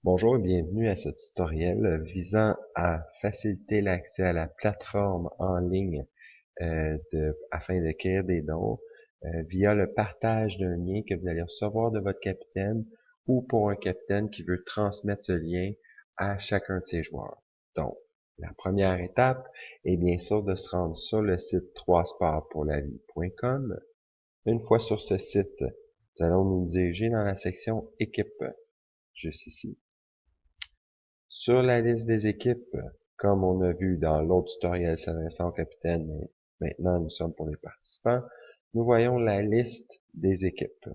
Bonjour et bienvenue à ce tutoriel visant à faciliter l'accès à la plateforme en ligne afin d'acquérir des dons via le partage d'un lien que vous allez recevoir de votre capitaine ou pour un capitaine qui veut transmettre ce lien à chacun de ses joueurs. Donc, la première étape est bien sûr de se rendre sur le site 3sportspourlavie.com. Une fois sur ce site, nous allons nous diriger dans la section équipe, juste ici. Sur la liste des équipes, comme on a vu dans l'autre tutoriel s'adressant au capitaine, mais maintenant nous sommes pour les participants, nous voyons la liste des équipes.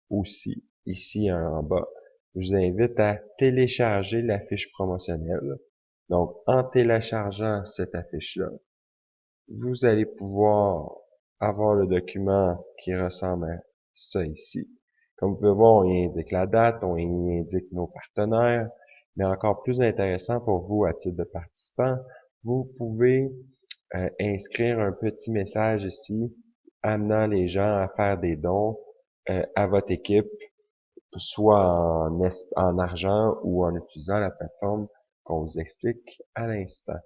Aussi, ici en bas, je vous invite à télécharger la fiche promotionnelle. Donc, en téléchargeant cette affiche-là, vous allez pouvoir avoir le document qui ressemble à ça ici. Comme vous pouvez voir, on y indique la date, on y indique nos partenaires, mais encore plus intéressant pour vous à titre de participant, vous pouvves inscrire un petit message ici amenant les gens à faire des dons à votre équipe, soit en argent ou en utilisant la plateforme qu'on vous explique à l'instant.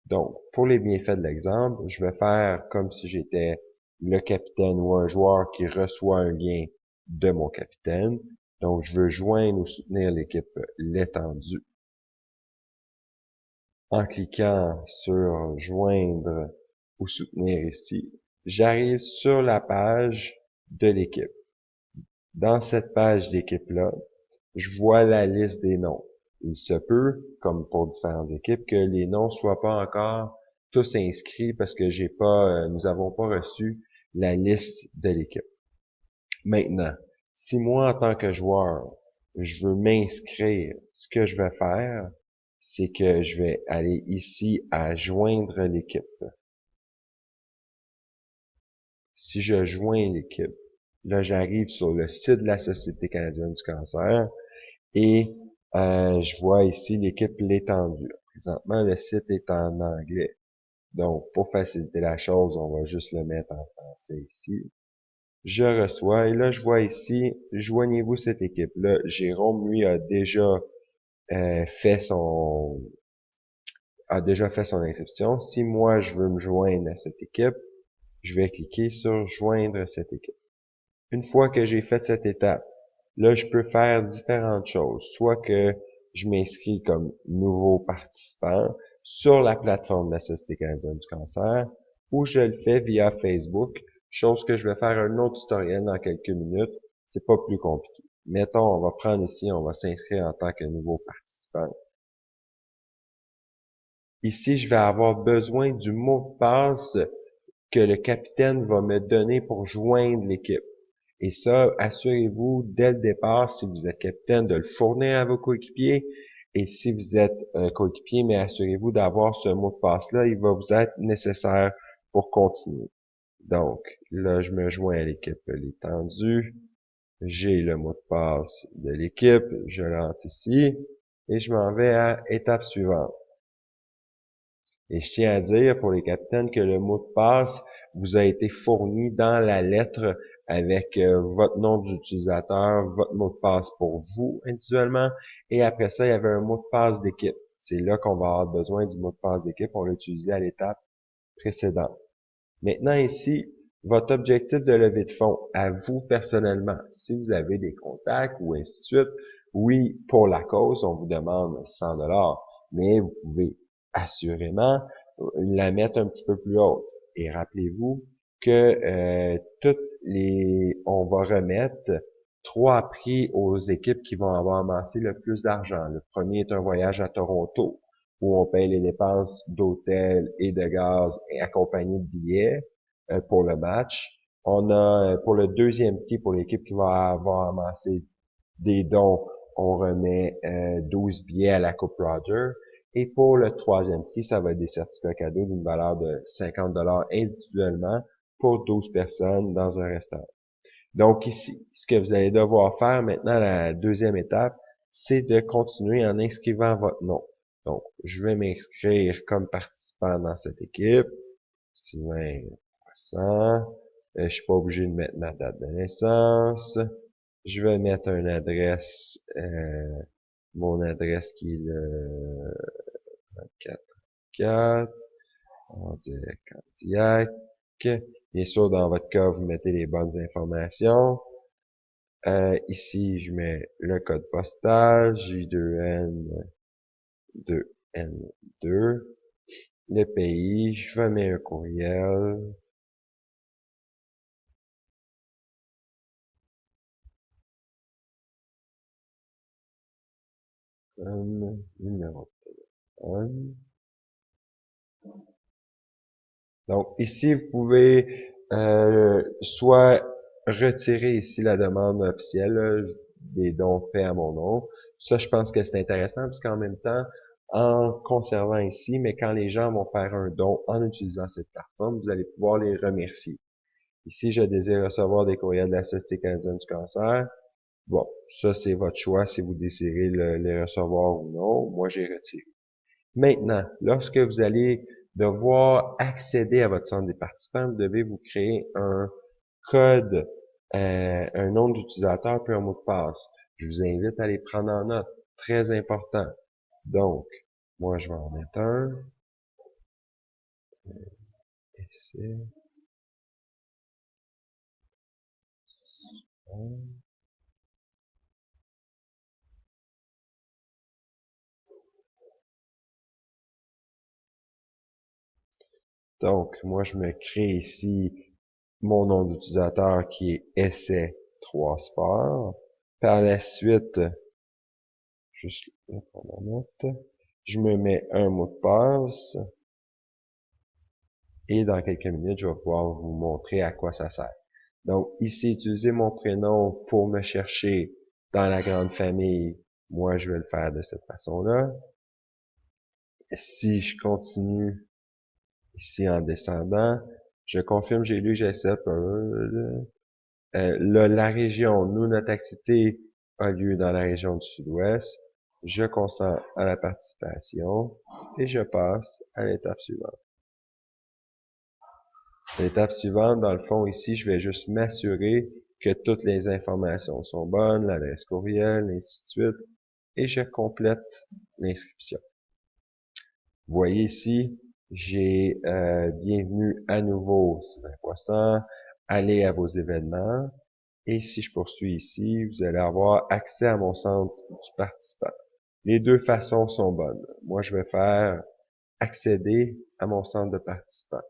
Donc, pour les bienfaits de l'exemple, je vais faire comme si j'étais le capitaine ou un joueur qui reçoit un lien de mon capitaine. Donc, je veux joindre ou soutenir l'équipe l'étendue. En cliquant sur joindre ou soutenir ici, j'arrive sur la page de l'équipe. Dans cette page d'équipe-là, je vois la liste des noms. Il se peut, comme pour différentes équipes, que les noms soient pas encore tous inscrits parce que nous avons pas reçu la liste de l'équipe. Maintenant, si moi, en tant que joueur, je veux m'inscrire, ce que je vais faire, c'est que je vais aller ici à joindre l'équipe. Si je joins l'équipe, là, j'arrive sur le site de la Société canadienne du cancer et je vois ici l'équipe l'étendue. Présentement, le site est en anglais. Donc, pour faciliter la chose, on va juste le mettre en français ici. Je reçois, et là, je vois ici, joignez-vous cette équipe-là. Jérôme, lui, fait son inscription. Si moi, je veux me joindre à cette équipe, je vais cliquer sur joindre cette équipe. Une fois que j'ai fait cette étape, là, je peux faire différentes choses. Soit que je m'inscris comme nouveau participant sur la plateforme de la Société canadienne du cancer, ou je le fais via Facebook, chose que je vais faire un autre tutoriel dans quelques minutes. C'est pas plus compliqué. Mettons, on va prendre ici, on va s'inscrire en tant que nouveau participant. Ici, je vais avoir besoin du mot de passe que le capitaine va me donner pour joindre l'équipe. Et ça, assurez-vous dès le départ, si vous êtes capitaine, de le fournir à vos coéquipiers. Et si vous êtes coéquipier, mais assurez-vous d'avoir ce mot de passe-là, il va vous être nécessaire pour continuer. Donc, là, je me joins à l'équipe l'étendue. J'ai le mot de passe de l'équipe, je l'entre ici, et je m'en vais à étape suivante. Et je tiens à dire pour les capitaines que le mot de passe vous a été fourni dans la lettre avec votre nom d'utilisateur, votre mot de passe pour vous individuellement, et après ça, il y avait un mot de passe d'équipe. C'est là qu'on va avoir besoin du mot de passe d'équipe. On l'a utilisé à l'étape précédente. Maintenant ici, votre objectif de levée de fonds, à vous personnellement, si vous avez des contacts ou ainsi de suite, oui, pour la cause, on vous demande 100 dollars, mais vous pouvez assurément la mettre un petit peu plus haute. Et rappelez-vous que on va remettre 3 prix aux équipes qui vont avoir amassé le plus d'argent. Le premier est un voyage à Toronto, où on paye les dépenses d'hôtel et de gaz et accompagné de billets pour le match. On a pour le deuxième prix, pour l'équipe qui va avoir amassé des dons, on remet 12 billets à la Coupe Roger. Et pour le troisième prix, ça va être des certificats cadeaux d'une valeur de 50 dollars individuellement pour 12 personnes dans un restaurant. Donc ici, ce que vous allez devoir faire maintenant, la deuxième étape, c'est de continuer en inscrivant votre nom. Donc, je vais m'inscrire comme participant dans cette équipe. Sylvain Poisson. Je suis pas obligé de mettre ma date de naissance. Je vais mettre une adresse mon adresse qui est le 4 en direct cardiaque. Bien sûr, dans votre cas, vous mettez les bonnes informations. Ici, je mets le code postal, J2N2N2, le pays, je mets un courriel, numéro de téléphone. Donc ici, vous pouvez soit retirer ici la demande officielle des dons faits à mon nom. Ça, je pense que c'est intéressant puisqu'en même temps, en conservant ici, mais quand les gens vont faire un don en utilisant cette plateforme, vous allez pouvoir les remercier. Ici, je désire recevoir des courriels de la Société canadienne du cancer. Bon, ça c'est votre choix si vous désirez les recevoir ou non. Moi, j'ai retiré. Maintenant, lorsque vous allez devoir accéder à votre centre des participants, vous devez vous créer un code, un nom d'utilisateur puis un mot de passe. Je vous invite à les prendre en note. Très important. Donc, moi, je vais en mettre un. Essai. Donc, moi, je me crée ici mon nom d'utilisateur qui est essai 3 sport. Par la suite, juste là pour la note, je me mets un mot de passe et dans quelques minutes, je vais pouvoir vous montrer à quoi ça sert. Donc, ici, utiliser mon prénom pour me chercher dans la grande famille. Moi, je vais le faire de cette façon-là. Si je continue ici en descendant, je confirme, j'ai lu, j'accepte. Là, la région, nous, notre activité a lieu dans la région du Sud-Ouest. Je consens à la participation et je passe à l'étape suivante. L'étape suivante, dans le fond, ici, je vais juste m'assurer que toutes les informations sont bonnes, l'adresse courriel, ainsi de suite, et je complète l'inscription. Vous voyez ici, j'ai bienvenue à nouveau Sylvain Poisson, allez à vos événements, et si je poursuis ici, vous allez avoir accès à mon centre du participant. Les deux façons sont bonnes. Moi, je vais faire accéder à mon centre de participant.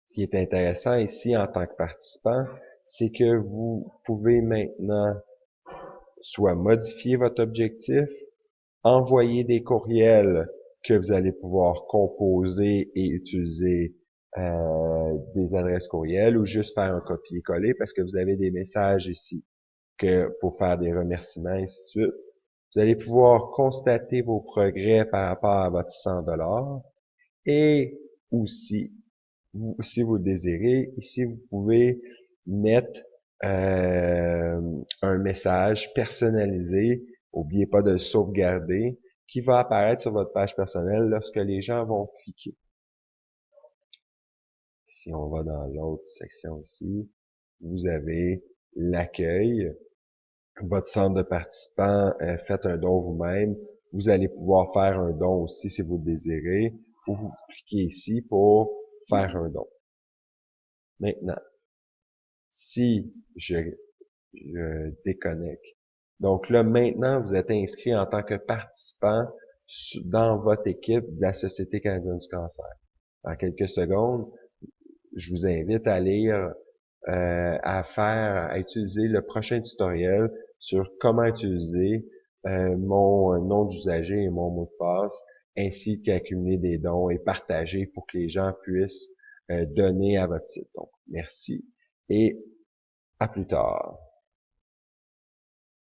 Ce qui est intéressant ici en tant que participant, c'est que vous pouvez maintenant soit modifier votre objectif, envoyer des courriels que vous allez pouvoir composer et utiliser des adresses courriels ou juste faire un copier-coller parce que vous avez des messages ici que pour faire des remerciements, ainsi de suite. Vous allez pouvoir constater vos progrès par rapport à votre 100$ et aussi, si vous le désirez, ici vous pouvez mettre un message personnalisé, n'oubliez pas de le sauvegarder, qui va apparaître sur votre page personnelle lorsque les gens vont cliquer. Si on va dans l'autre section ici, vous avez l'accueil, votre centre de participants, faites un don vous-même. Vous allez pouvoir faire un don aussi si vous le désirez, ou vous cliquez ici pour faire un don. Maintenant, si je déconnecte, donc là, maintenant, vous êtes inscrit en tant que participant dans votre équipe de la Société canadienne du cancer. En quelques secondes, je vous invite à lire, à utiliser le prochain tutoriel sur comment utiliser mon nom d'usager et mon mot de passe, ainsi qu'accumuler des dons et partager pour que les gens puissent donner à votre site. Donc, merci et à plus tard.